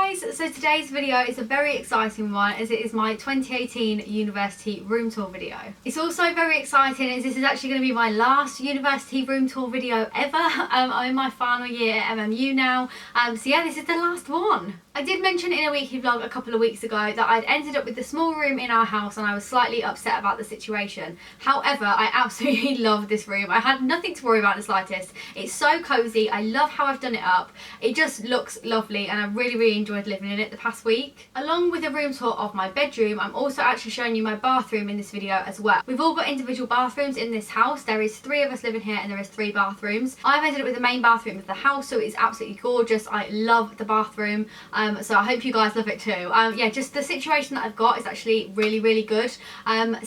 guys, so today's video is a very exciting one as it is my 2018 university room tour video. It's also very exciting as this is actually going to be my last university room tour video ever. I'm in my final year at MMU now, so yeah, this is the last one. I did mention in a weekly vlog a couple of weeks ago that I'd ended up with the small room in our house and I was slightly upset about the situation. However, I absolutely love this room. I had nothing to worry about in the slightest. It's so cozy. I love how I've done it up. It just looks lovely and I really enjoyed living in it the past week. Along with a room tour of my bedroom, I'm also actually showing you my bathroom in this video as well. We've all got individual bathrooms in this house. There is 3 of us living here and there is 3 bathrooms. I've ended up with the main bathroom of the house, so it's absolutely gorgeous. I love the bathroom. So I hope you guys love it too. Yeah, just the situation that I've got is actually really good. So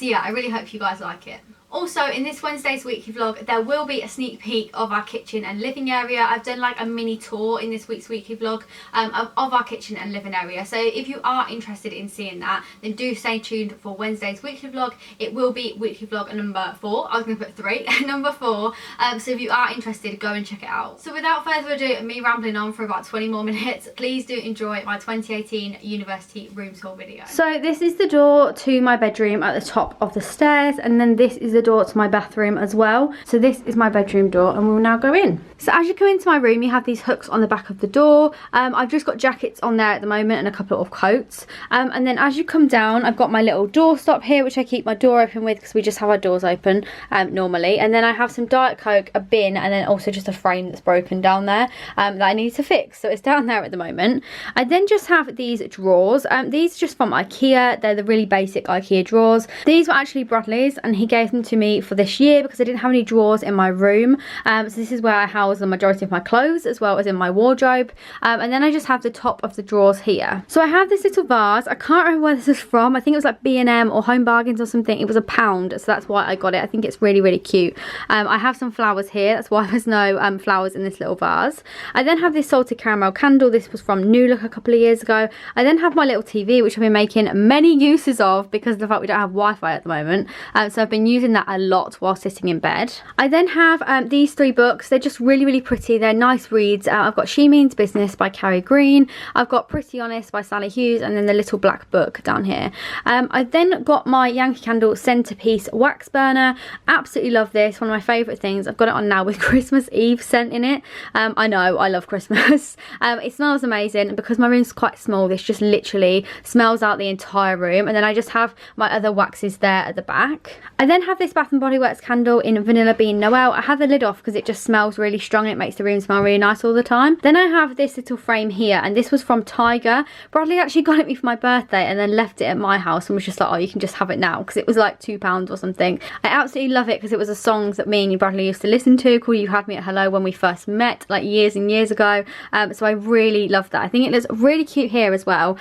yeah, I really hope you guys like it. Also, in this Wednesday's weekly vlog, there will be a sneak peek of our kitchen and living area. I've done like a mini tour in this week's weekly vlog of our kitchen and living area. So if you are interested in seeing that, then do stay tuned for Wednesday's weekly vlog. It will be weekly vlog number 4. I was going to put 3, number 4. So if you are interested, go and check it out. So without further ado, me rambling on for about 20 more minutes, please do enjoy my 2018 university room tour video. So this is the door to my bedroom at the top of the stairs, and then this is the door to my bathroom as well. So this is my bedroom door and we'll now go in. So as you come into my room, you have these hooks on the back of the door. I've just got jackets on there at the moment and a couple of coats. And then as you come down, I've got my little door stop here, which I keep my door open with because we just have our doors open normally. And then I have some Diet Coke, a bin, and then also just a frame that's broken down there that I need to fix. So it's down there at the moment. I then just have these drawers. These are just from IKEA. They're the really basic IKEA drawers. These were actually Bradley's and he gave them to me for this year because I didn't have any drawers in my room. So this is where I house the majority of my clothes as well as in my wardrobe. And then I just have the top of the drawers here. So I have this little vase. I can't remember where this is from. I think it was like B&M or Home Bargains or something. It was £1, so that's why I got it. I think it's really cute. I have some flowers here. That's why there's no flowers in this little vase. I then have this salted caramel candle. This was from New Look a couple of years ago. I then have my little TV, which I've been making many uses of because of the fact we don't have Wi-Fi at the moment. So I've been using that a lot while sitting in bed. I then have these 3 books. They're just really pretty. They're nice reads. I've got She Means Business by Carrie Green. I've got Pretty Honest by Sally Hughes, and then the Little Black Book down here. I then got my Yankee Candle Centerpiece Wax Burner. Absolutely love this. One of my favourite things. I've got it on now with Christmas Eve scent in it. I know, I love Christmas. It smells amazing. Because my room's quite small, this just literally smells out the entire room. And then I just have my other waxes there at the back. I then have this Bath & Body Works candle in Vanilla Bean Noel. I have the lid off because it just smells really strong and it makes the room smell really nice all the time. Then I have this little frame here, and this was from Tiger. Bradley actually got it me for my birthday and then left it at my house and was just like, oh, you can just have it now, because it was like £2 or something. I absolutely love it because it was a song that me and Bradley used to listen to called You Had Me at Hello when we first met like years and years ago. So I really love that. I think it looks really cute here as well,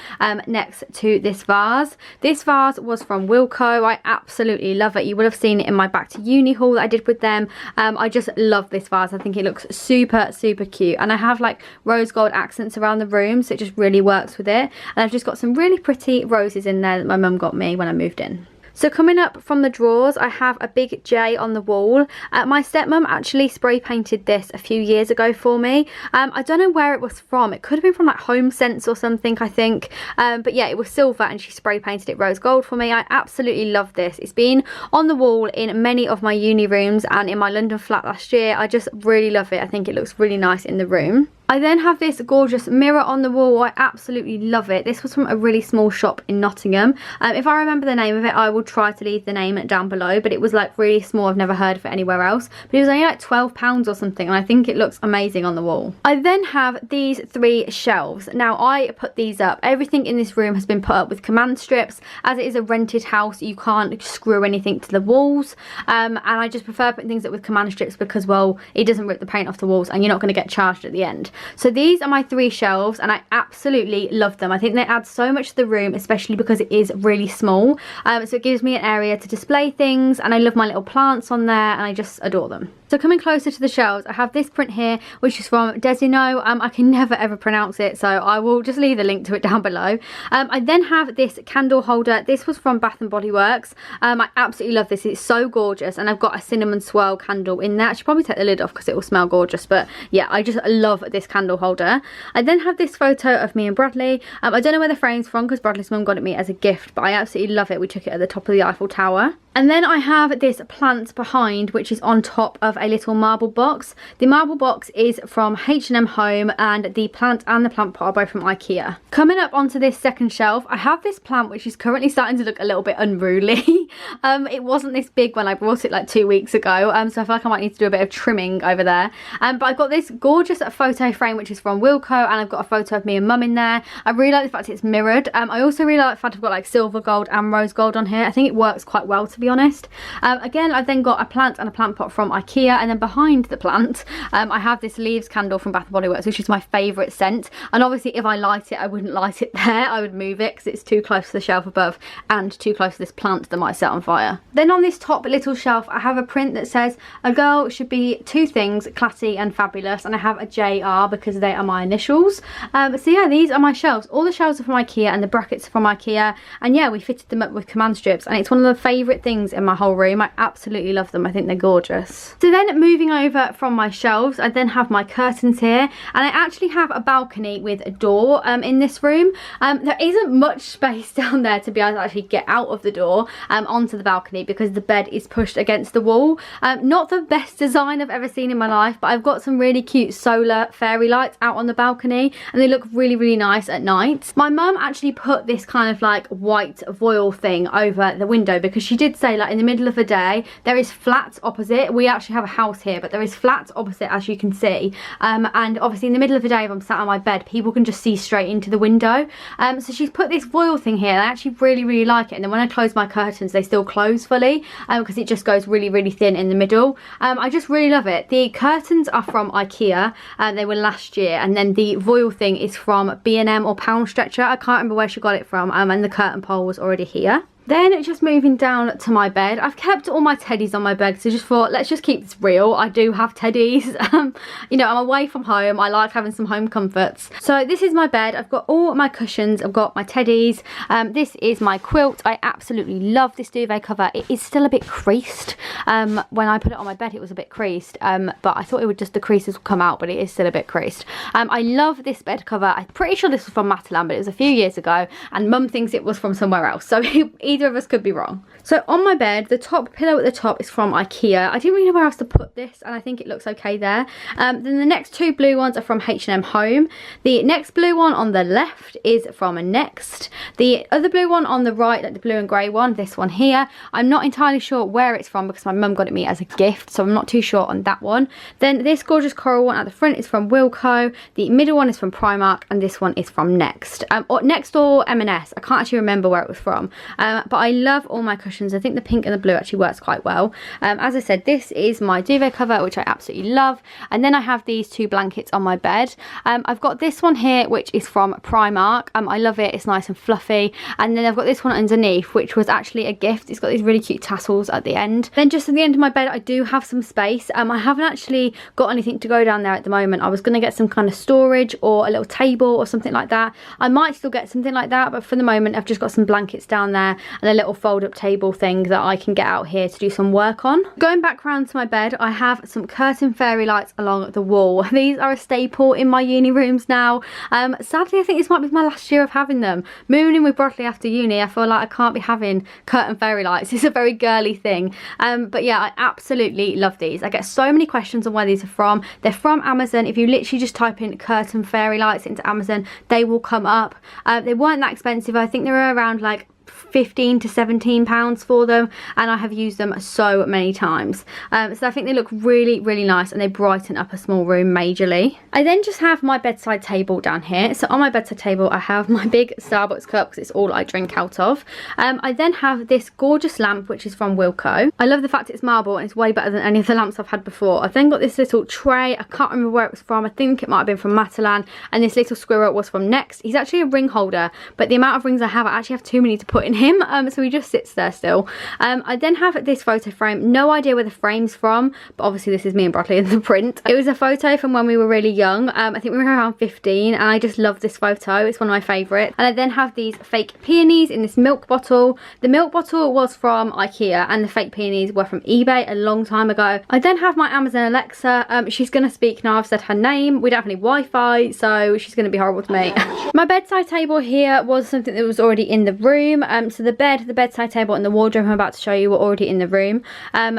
next to this vase. This vase was from Wilko. I absolutely love it. You would have seen it in my Back to Uni haul that I did with them. I just love this vase. I think it looks super cute, and I have like rose gold accents around the room, so it just really works with it. And I've just got some really pretty roses in there that my mum got me when I moved in. So coming up from the drawers, I have a big J on the wall. My stepmom actually spray painted this a few years ago for me. I don't know where it was from. It could have been from like Home Sense or something, I think. But yeah, it was silver and she spray painted it rose gold for me. I absolutely love this. It's been on the wall in many of my uni rooms and in my London flat last year. I just really love it. I think it looks really nice in the room. I then have this gorgeous mirror on the wall. I absolutely love it. This was from a really small shop in Nottingham. If I remember the name of it, I will try to leave the name down below, but it was like really small. I've never heard of it anywhere else, but it was only like £12 or something, and I think it looks amazing on the wall. I then have these 3 shelves. Now I put these up. Everything in this room has been put up with command strips. As it is a rented house, you can't screw anything to the walls, and I just prefer putting things up with command strips because, well, it doesn't rip the paint off the walls and you're not going to get charged at the end. So these are my 3 shelves and I absolutely love them. I think they add so much to the room, especially because it is really small. So it gives me an area to display things, and I love my little plants on there and I just adore them. So coming closer to the shelves, I have this print here, which is from Desino. I can never ever pronounce it, so I will just leave the link to it down below. I then have this candle holder. This was from Bath & Body Works. I absolutely love this. It's so gorgeous, and I've got a cinnamon swirl candle in there. I should probably take the lid off because it will smell gorgeous, but yeah, I just love this candle holder. I then have this photo of me and Bradley. I don't know where the frame's from because Bradley's mum got it me as a gift, but I absolutely love it. We took it at the top of the Eiffel Tower. And then I have this plant behind, which is on top of a little marble box. The marble box is from H&M Home, and the plant and the plant pot are both from IKEA. Coming up onto this second shelf, I have this plant which is currently starting to look a little bit unruly. It wasn't this big when I brought it like 2 weeks ago, so I feel like I might need to do a bit of trimming over there. But I've got this gorgeous photo frame which is from Wilko, and I've got a photo of me and mum in there. I really like the fact it's mirrored. I also really like the fact I've got like silver gold and rose gold on here. I think it works quite well, to be honest. Again, I've then got a plant and a plant pot from IKEA, and then behind the plant I have this leaves candle from Bath & Body Works, which is my favourite scent. And obviously if I light it, I wouldn't light it there, I would move it because it's too close to the shelf above and too close to this plant that might set on fire. Then on this top little shelf I have a print that says a girl should be two things, classy and fabulous, and I have a JR because they are my initials. So yeah, these are my shelves. All the shelves are from IKEA and the brackets are from IKEA, and yeah, we fitted them up with command strips, and it's one of the favourite things in my whole room. I absolutely love them. I think they're gorgeous. So then moving over from my shelves, I then have my curtains here, and I actually have a balcony with a door in this room. There isn't much space down there to be able to actually get out of the door onto the balcony because the bed is pushed against the wall. Not the best design I've ever seen in my life, but I've got some really cute solar fairy lights out on the balcony, and they look really, really nice at night. My mum actually put this kind of like white voile thing over the window because she did say like in the middle of the day there is flats opposite. We actually have a house here, but there is flats opposite, as you can see, and obviously in the middle of the day if I'm sat on my bed, people can just see straight into the window. So she's put this voile thing here, and I actually really, really like it. And then when I close my curtains, they still close fully because it just goes really, really thin in the middle. I just really love it. The curtains are from IKEA, they were last year, and then the voile thing is from B&M or Pound Stretcher. I can't remember where she got it from, and the curtain pole was already here. Then just moving down to my bed, I've kept all my teddies on my bed, so just thought let's just keep this real. I do have teddies. You know, I'm away from home, I like having some home comforts. So this is my bed. I've got all my cushions, I've got my teddies. This is my quilt. I absolutely love this duvet cover. It is still a bit creased. When I put it on my bed it was a bit creased, but I thought it would just, the creases would come out, but it is still a bit creased. I love this bed cover. I'm pretty sure this was from Matalan, but it was a few years ago, and mum thinks it was from somewhere else, so either of us could be wrong. So on my bed, the top pillow at the top is from IKEA. I didn't really know where else to put this, and I think it looks okay there. Then the next two blue ones are from H&M Home. The next blue one on the left is from Next. The other blue one on the right, like the blue and grey one, this one here, I'm not entirely sure where it's from because my mum got it me as a gift, so I'm not too sure on that one. Then this gorgeous coral one at the front is from Wilko. The middle one is from Primark, and this one is from Next. Or Next or M&S. I can't actually remember where it was from. But I love all my cushions. I think the pink and the blue actually works quite well. As I said, this is my duvet cover, which I absolutely love. And then I have these two blankets on my bed. I've got this one here, which is from Primark. I love it. It's nice and fluffy. And then I've got this one underneath, which was actually a gift. It's got these really cute tassels at the end. Then just at the end of my bed, I do have some space. I haven't actually got anything to go down there at the moment. I was going to get some kind of storage or a little table or something like that. I might still get something like that, but for the moment, I've just got some blankets down there and a little fold-up table thing that I can get out here to do some work on. Going back round to my bed, I have some curtain fairy lights along the wall. These are a staple in my uni rooms now. Sadly, I think this might be my last year of having them. Moving in with Bradley after uni, I feel like I can't be having curtain fairy lights. It's a very girly thing. But yeah, I absolutely love these. I get so many questions on where these are from. They're from Amazon. If you literally just type in curtain fairy lights into Amazon, they will come up. They weren't that expensive. I think they were around like £15 to £17 for them, and I have used them so many times. So I think they look really, really nice, and they brighten up a small room majorly. I then just have my bedside table down here. So on my bedside table I have my big Starbucks cup because it's all I drink out of. I then have this gorgeous lamp which is from Wilko. I love the fact it's marble and it's way better than any of the lamps I've had before. I've then got this little tray. I can't remember where it was from. I think it might have been from Matalan, and this little squirrel was from Next. He's actually a ring holder, but the amount of rings I actually have too many to put putting him, so he just sits there still. I then have this photo frame, no idea where the frame's from, but obviously this is me and Bradley in the print. It was a photo from when we were really young. I think we were around 15, and I just love this photo. It's one of my favourites. And I then have these fake peonies in this milk bottle. The milk bottle was from IKEA, and the fake peonies were from eBay a long time ago. I then have my Amazon Alexa. She's gonna speak now. I've said her name. We don't have any Wi-Fi, so she's gonna be horrible to me. My bedside table here was something that was already in the room. So the bedside table, and the wardrobe I'm about to show you were already in the room.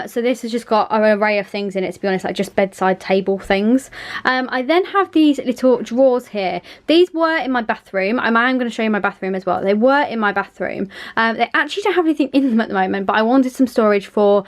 So this has just got an array of things in it, to be honest, like just bedside table things. I then have these little drawers here. These were in my bathroom. I am going to show you my bathroom as well. They were in my bathroom. They actually don't have anything in them at the moment, but I wanted some storage for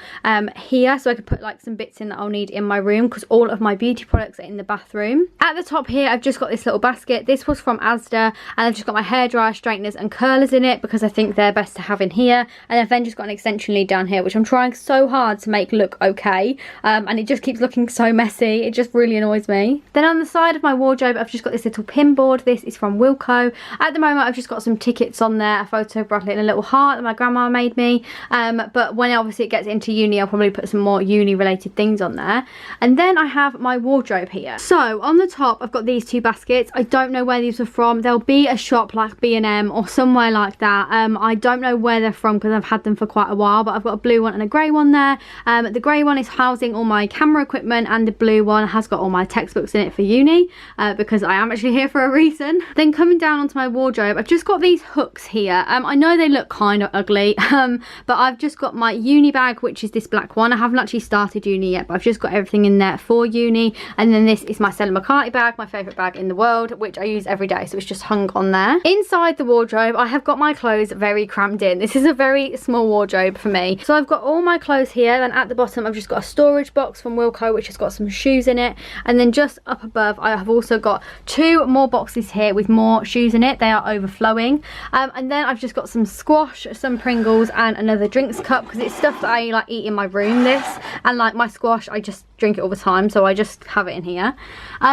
here, so I could put like some bits in that I'll need in my room, because all of my beauty products are in the bathroom. At the top here, I've just got this little basket. This was from Asda, and I've just got my hairdryer, straighteners and curlers in it, because I think they're best to have in here. And I've then just got an extension lead down here, which I'm trying so hard to make look okay, and it just keeps looking so messy. It just really annoys me. Then on the side of my wardrobe, I've just got this little pin board. This is from Wilko. At the moment, I've just got some tickets on there, a photo of Bradley and a little heart that my grandma made me, but when obviously it gets into uni, I'll probably put some more uni related things on there. And then I have my wardrobe here. So on the top, I've got these two baskets. I don't know where these are from. There'll be a shop like B&M or somewhere like that. I don't know where they're from, because I've had them for quite a while, but I've got a blue one and a grey one there. The grey one is housing all my camera equipment, and the blue one has got all my textbooks in it for uni, because I am actually here for a reason. Then coming down onto my wardrobe, I've just got these hooks here. I know they look kind of ugly, but I've just got my uni bag, which is this black one. I haven't actually started uni yet, but I've just got everything in there for uni. And then this is my Stella McCartney bag, my favourite bag in the world, which I use every day, so it's just hung on there. Inside the wardrobe, I have got my clothes very crammed in. This is a very small wardrobe for me. So I've got all my clothes here, and at the bottom I've just got a storage box from Wilko, which has got some shoes in it. And then just up above, I have also got two more boxes here with more shoes in it. They are overflowing. And then I've just got some squash, some Pringles, and another drinks cup, because it's stuff that I like eat in my room, this. And like my squash, I just drink it all the time, so I just have it in here.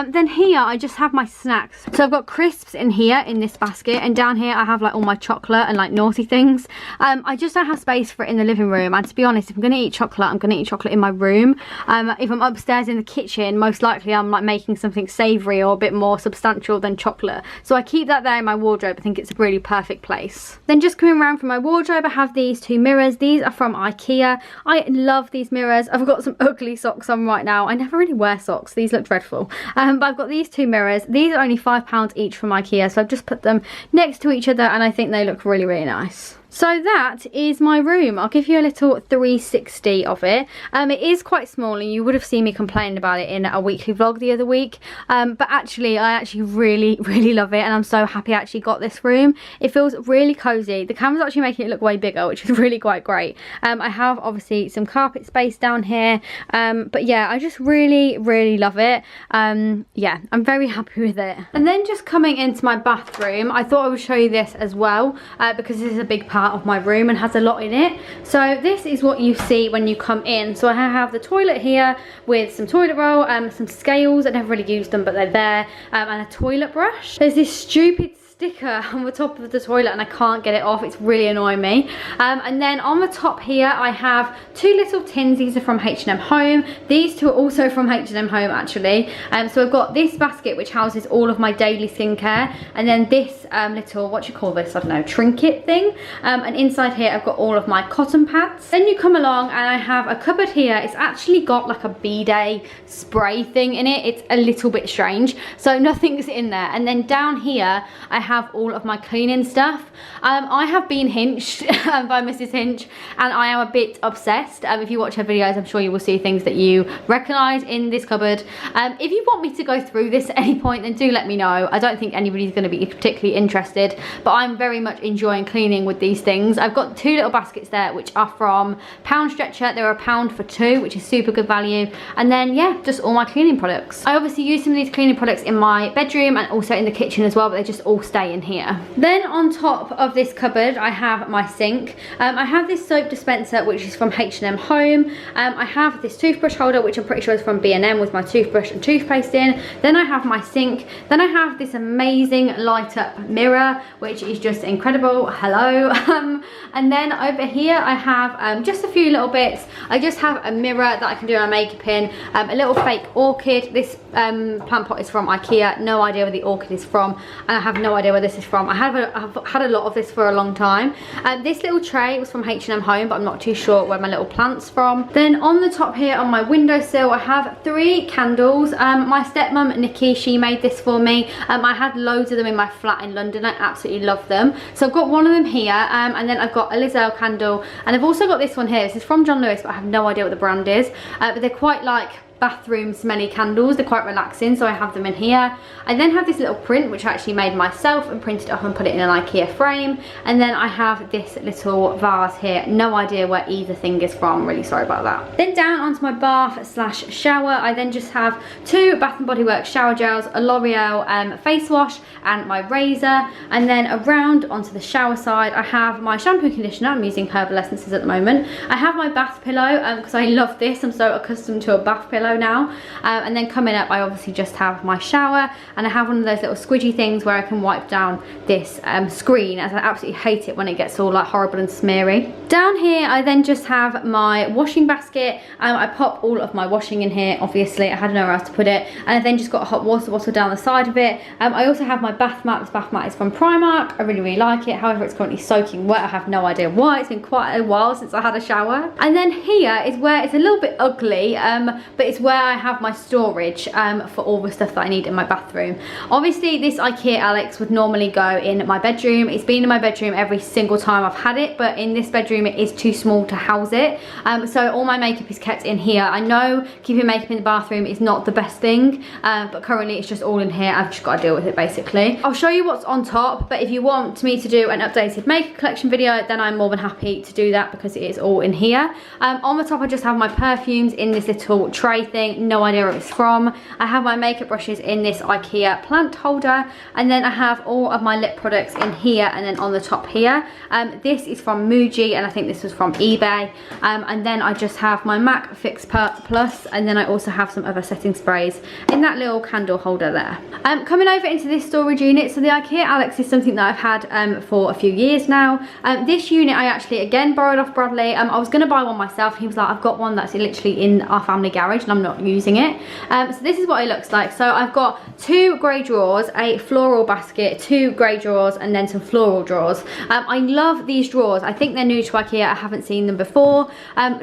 Then here I just have my snacks. So I've got crisps in here in this basket, and down here I have like all my chocolate and like naughty things. I just don't have space for it in the living room, and to be honest, if I'm gonna eat chocolate, I'm gonna eat chocolate in my room. If I'm upstairs in the kitchen, most likely I'm like making something savoury or a bit more substantial than chocolate, so I keep that there in my wardrobe. I think it's a really perfect place. Then just coming around from my wardrobe, I have these two mirrors. These are from IKEA. I love these mirrors. I've got some ugly socks on right now. I never really wear socks, these look dreadful, but I've got these two mirrors. These are only £5 each from IKEA, so I've just put them next to each other, and I think they look really, really nice. So that is my room. I'll give you a little 360 of it. It is quite small, and you would have seen me complaining about it in a weekly vlog the other week. But actually, I actually really, really love it, and I'm so happy I actually got this room. It feels really cozy. The camera's actually making it look way bigger, which is really quite great. I have obviously some carpet space down here. But yeah, I just really, really love it. Yeah, I'm very happy with it. And then just coming into my bathroom, I thought I would show you this as well, because this is a big part of my room and has a lot in it. So this is what you see when you come in. So I have the toilet here with some toilet roll, some scales. I never really used them, but they're there, and a toilet brush. There's this stupid sticker on the top of the toilet, and I can't get it off. It's really annoying me. And then on the top here, I have two little tins. These are from H&M Home. These two are also from H&M Home, actually. So I've got this basket, which houses all of my daily skincare, and then this little, what do you call this, I don't know, trinket thing. And inside here, I've got all of my cotton pads. Then you come along, and I have a cupboard here. It's actually got like a bidet spray thing in it. It's a little bit strange, so nothing's in there. And then down here, I have all of my cleaning stuff. I have been hinched by Mrs. Hinch, and I am a bit obsessed. If you watch her videos, I'm sure you will see things that you recognise in this cupboard. If you want me to go through this at any point, then do let me know. I don't think anybody's going to be particularly interested, but I'm very much enjoying cleaning with these things. I've got two little baskets there, which are from Pound Stretcher. They're £1 for two, which is super good value. And then yeah, just all my cleaning products. I obviously use some of these cleaning products in my bedroom and also in the kitchen as well, but they just all stay stay in here. Then on top of this cupboard, I have my sink. I have this soap dispenser, which is from H&M Home. I have this toothbrush holder, which I'm pretty sure is from B&M, with my toothbrush and toothpaste in. Then I have my sink. Then I have this amazing light up mirror, which is just incredible. Hello. And then over here I have just a few little bits. I just have a mirror that I can do my makeup in, a little fake orchid. This plant pot is from IKEA. No idea where the orchid is from, and I have no idea where this is from. I've had a lot of this for a long time. This little tray was from H&M Home, but I'm not too sure where my little plant's from. Then on the top here on my windowsill, I have 3 candles. My stepmom Nikki, she made this for me. I had loads of them in my flat in London. I absolutely love them. So I've got one of them here, and then I've got a Lizelle candle, and I've also got this one here. This is from John Lewis, but I have no idea what the brand is. But they're quite like bathroom smelly candles. They're quite relaxing, so I have them in here. I then have this little print, which I actually made myself and printed it off and put it in an IKEA frame. And then I have this little vase here. No idea where either thing is from, really sorry about that. Then down onto my bath slash shower, I then just have 2 Bath & Body Works shower gels, a L'Oreal face wash, and my razor. And then around onto the shower side, I have my shampoo and conditioner. I'm using Herbal Essences at the moment. I have my bath pillow because I love this. I'm so accustomed to a bath pillow now. And then coming up, I obviously just have my shower, and I have one of those little squidgy things where I can wipe down this screen, as I absolutely hate it when it gets all like horrible and smeary. Down here I then just have my washing basket. I pop all of my washing in here. Obviously I had nowhere else to put it, and I then just got a hot water bottle down the side of it. I also have my bath mat. This bath mat is from Primark. I really like it. However, it's currently soaking wet. I have no idea why. It's been quite a while since I had a shower. And then here is where it's a little bit ugly, but it's where I have my storage for all the stuff that I need in my bathroom. Obviously this IKEA Alex would normally go in my bedroom. It's been in my bedroom every single time I've had it, but in this bedroom it is too small to house it. So all my makeup is kept in here. I know keeping makeup in the bathroom is not the best thing, but currently it's just all in here. I've just got to deal with it basically. I'll show you what's on top, but if you want me to do an updated makeup collection video, then I'm more than happy to do that because it is all in here. On the top I just have my perfumes in this little tray thing. No idea where it's from. I have my makeup brushes in this IKEA plant holder, and then I have all of my lip products in here, and then on the top here, this is from Muji, and I think this was from eBay. And then I just have my MAC Fix Plus, and then I also have some other setting sprays in that little candle holder there. Coming over into this storage unit, so the IKEA Alex is something that I've had for a few years now. This unit I actually again borrowed off Bradley. I was going to buy one myself. He was like, I've got one that's literally in our family garage and I'm not using it. So this is what it looks like. So I've got 2 grey drawers, a floral basket, 2 grey drawers, and then some floral drawers. I love these drawers. I think they're new to IKEA. I haven't seen them before.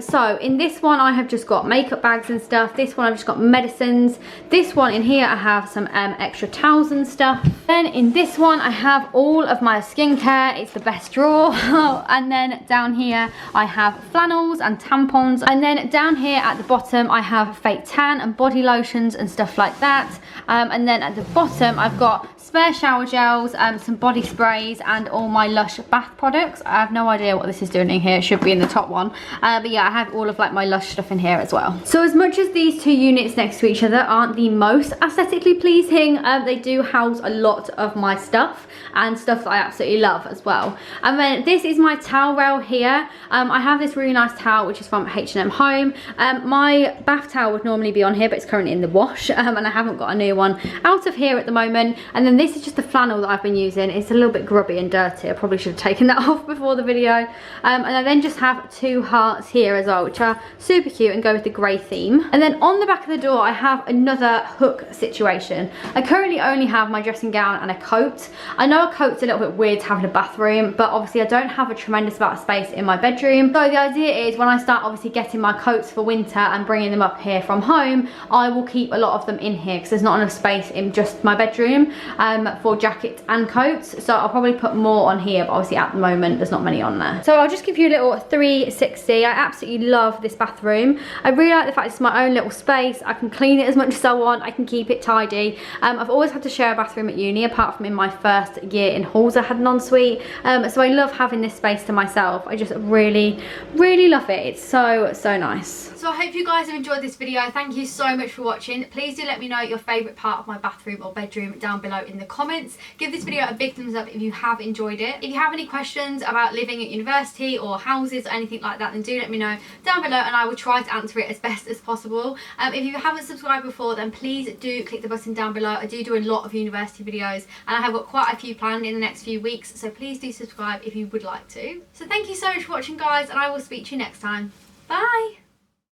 So in this one I have just got makeup bags and stuff. This one I've just got medicines. This one in here I have some extra towels and stuff. Then in this one I have all of my skincare. It's the best drawer. And then down here I have flannels and tampons. And then down here at the bottom I have fake tan and body lotions and stuff like that. And then at the bottom I've got spare shower gels, some body sprays, and all my Lush bath products. I have no idea what this is doing in here. It should be in the top one. But yeah, I have all of like my Lush stuff in here as well. So as much as these 2 units next to each other aren't the most aesthetically pleasing, they do house a lot of my stuff and stuff that I absolutely love as well. And then this is my towel rail here. I have this really nice towel which is from H&M Home. My bath towel would normally be on here, but it's currently in the wash, and I haven't got a new one out of here at the moment. And then this is just the flannel that I've been using. It's a little bit grubby and dirty. I probably should have taken that off before the video. And I then just have 2 hearts here as well, which are super cute and go with the grey theme. And then on the back of the door I have another hook situation. I currently only have my dressing gown and a coat. I know a coat's a little bit weird to have in a bathroom, but obviously I don't have a tremendous amount of space in my bedroom. So the idea is when I start obviously getting my coats for winter and bringing them up here from home, I will keep a lot of them in here because there's not enough space in just my bedroom for jackets and coats. So I'll probably put more on here, but obviously at the moment there's not many on there. So I'll just give you a little 360. I absolutely love this bathroom. I really like the fact it's my own little space. I can clean it as much as I want. I can keep it tidy. I've always had to share a bathroom at uni, apart from in my first year in halls I had an ensuite. So I love having this space to myself. I just really love it. It's so nice. So I hope you guys have enjoyed this video. video. Thank you so much for watching. Please do let me know your favourite part of my bathroom or bedroom down below in the comments. Give this video a big thumbs up if you have enjoyed it. If you have any questions about living at university or houses or anything like that, then do let me know down below and I will try to answer it as best as possible. If you haven't subscribed before, then please do click the button down below. I do a lot of university videos and I have got quite a few planned in the next few weeks, so please do subscribe if you would like to. So thank you so much for watching, guys, and I will speak to you next time. Bye!